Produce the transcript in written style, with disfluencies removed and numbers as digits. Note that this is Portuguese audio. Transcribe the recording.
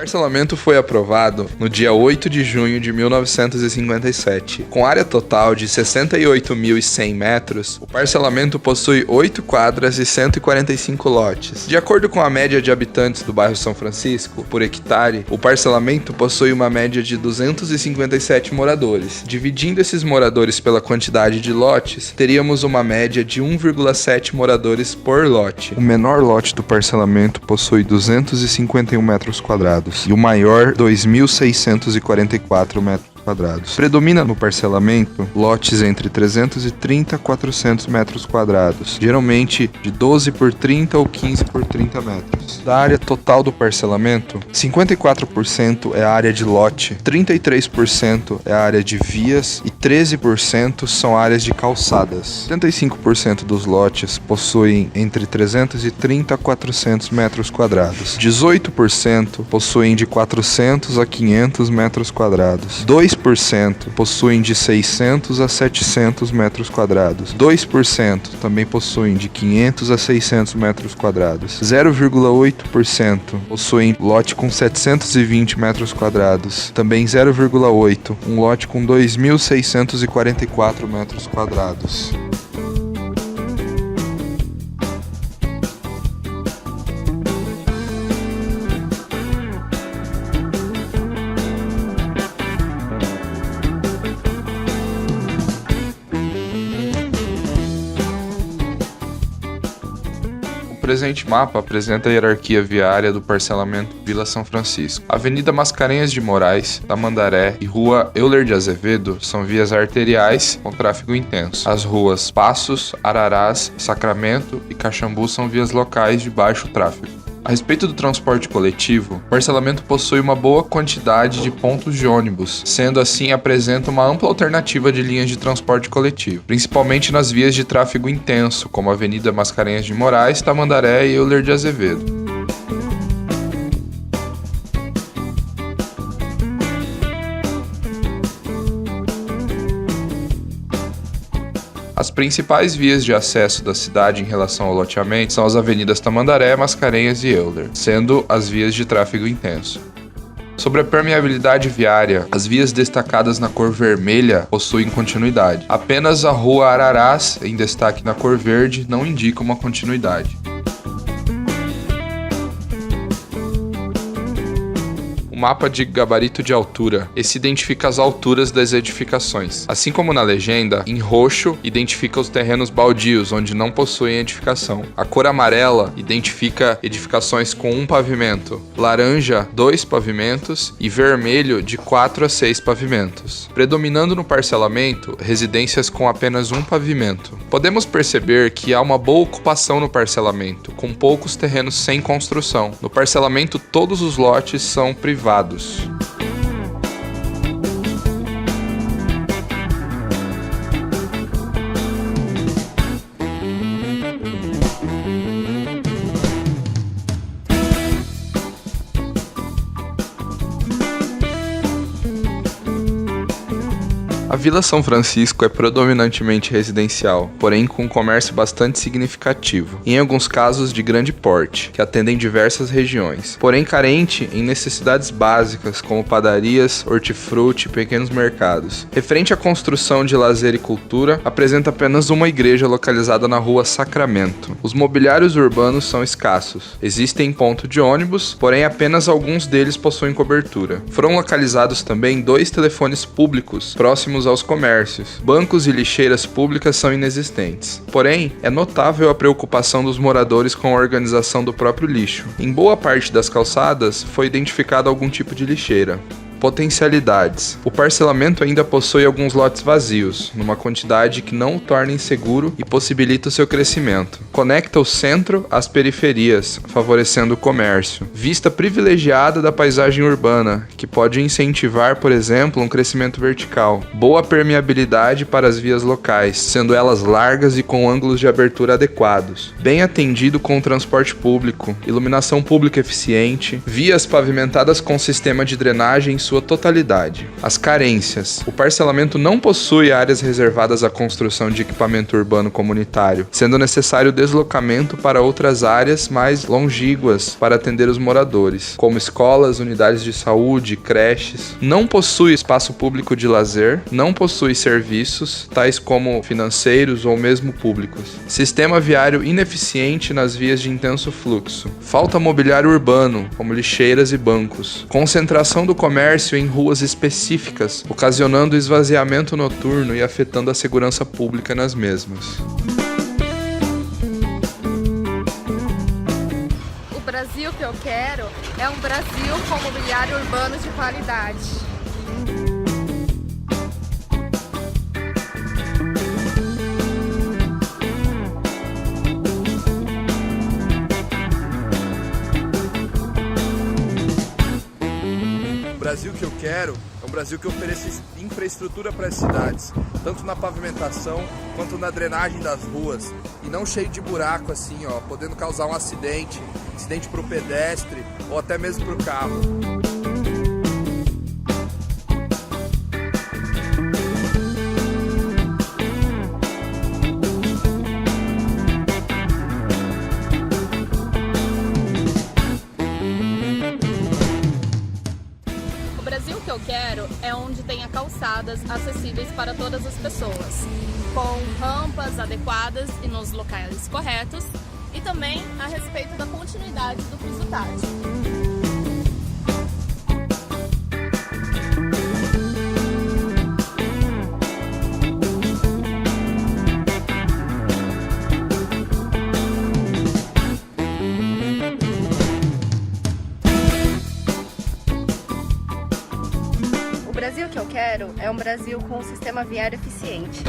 parcelamento foi aprovado no dia 8 de junho de 1957. Com área total de 68.100 metros, o parcelamento possui 8 quadras e 145 lotes. De acordo com a média de habitantes do bairro São Francisco, por hectare, o parcelamento possui uma média de 257 moradores. Dividindo esses moradores pela quantidade de lotes, teríamos uma média de 1,7 moradores por lote. O menor lote do parcelamento possui 251 metros quadrados e o maior 2.644 metros quadrados. Predomina no parcelamento lotes entre 330 a 400 metros quadrados, geralmente de 12 por 30 ou 15 por 30 metros. Da área total do parcelamento, 54% é a área de lote, 33% é a área de vias e 13% são áreas de calçadas. 75% dos lotes possuem entre 330 a 400 metros quadrados. 18% possuem de 400 a 500 metros quadrados. 2% possuem de 600 a 700 metros quadrados. 2% também possuem de 500 a 600 metros quadrados. 0,8% possuem lote com 720 metros quadrados. Também 0,8%, um lote com 2.644 metros quadrados. O presente mapa apresenta a hierarquia viária do parcelamento Vila São Francisco. Avenida Mascarenhas de Moraes, Tamandaré e Rua Euler de Azevedo são vias arteriais com tráfego intenso. As ruas Passos, Ararás, Sacramento e Caxambu são vias locais de baixo tráfego. A respeito do transporte coletivo, o parcelamento possui uma boa quantidade de pontos de ônibus, sendo assim apresenta uma ampla alternativa de linhas de transporte coletivo, principalmente nas vias de tráfego intenso, como a Avenida Mascarenhas de Moraes, Tamandaré e Euler de Azevedo. As principais vias de acesso da cidade em relação ao loteamento são as avenidas Tamandaré, Mascarenhas e Euler, sendo as vias de tráfego intenso. Sobre a permeabilidade viária, as vias destacadas na cor vermelha possuem continuidade. Apenas a Rua Ararás, em destaque na cor verde, não indica uma continuidade. O mapa de gabarito de altura. Esse identifica as alturas das edificações. Assim como na legenda, em roxo identifica os terrenos baldios, onde não possuem edificação. A cor amarela identifica edificações com 1 pavimento, laranja 2 pavimentos e vermelho de 4 a 6 pavimentos. Predominando no parcelamento, residências com apenas 1 pavimento. Podemos perceber que há uma boa ocupação no parcelamento, com poucos terrenos sem construção. No parcelamento, todos os lotes são privados. A Vila São Francisco é predominantemente residencial, porém com um comércio bastante significativo, em alguns casos de grande porte, que atendem diversas regiões, porém carente em necessidades básicas como padarias, hortifruti e pequenos mercados. Referente à construção de lazer e cultura, apresenta apenas uma igreja localizada na Rua Sacramento. Os mobiliários urbanos são escassos. Existem ponto de ônibus, porém apenas alguns deles possuem cobertura. Foram localizados também 2 telefones públicos próximos aos comércios. Bancos e lixeiras públicas são inexistentes. Porém, é notável a preocupação dos moradores com a organização do próprio lixo. Em boa parte das calçadas foi identificado algum tipo de lixeira. Potencialidades. O parcelamento ainda possui alguns lotes vazios, numa quantidade que não o torna inseguro e possibilita o seu crescimento. Conecta o centro às periferias, favorecendo o comércio. Vista privilegiada da paisagem urbana, que pode incentivar, por exemplo, um crescimento vertical. Boa permeabilidade para as vias locais, sendo elas largas e com ângulos de abertura adequados. Bem atendido com o transporte público, iluminação pública eficiente, vias pavimentadas com sistema de drenagem sua totalidade. As carências. O parcelamento não possui áreas reservadas à construção de equipamento urbano comunitário, sendo necessário deslocamento para outras áreas mais longínquas para atender os moradores, como escolas, unidades de saúde, creches. Não possui espaço público de lazer, não possui serviços, tais como financeiros ou mesmo públicos. Sistema viário ineficiente nas vias de intenso fluxo. Falta mobiliário urbano, como lixeiras e bancos. Concentração do comércio em ruas específicas, ocasionando esvaziamento noturno e afetando a segurança pública nas mesmas. O Brasil que eu quero é um Brasil com mobiliário urbano de qualidade. O Brasil que eu quero é um Brasil que ofereça infraestrutura para as cidades, tanto na pavimentação quanto na drenagem das ruas, e não cheio de buraco assim, ó, podendo causar um acidente para o pedestre ou até mesmo para o carro. O Brasil que eu quero é onde tenha calçadas acessíveis para todas as pessoas, com rampas adequadas e nos locais corretos, e também a respeito da continuidade do piso tátil. O Brasil que eu quero é um Brasil com um sistema viário eficiente,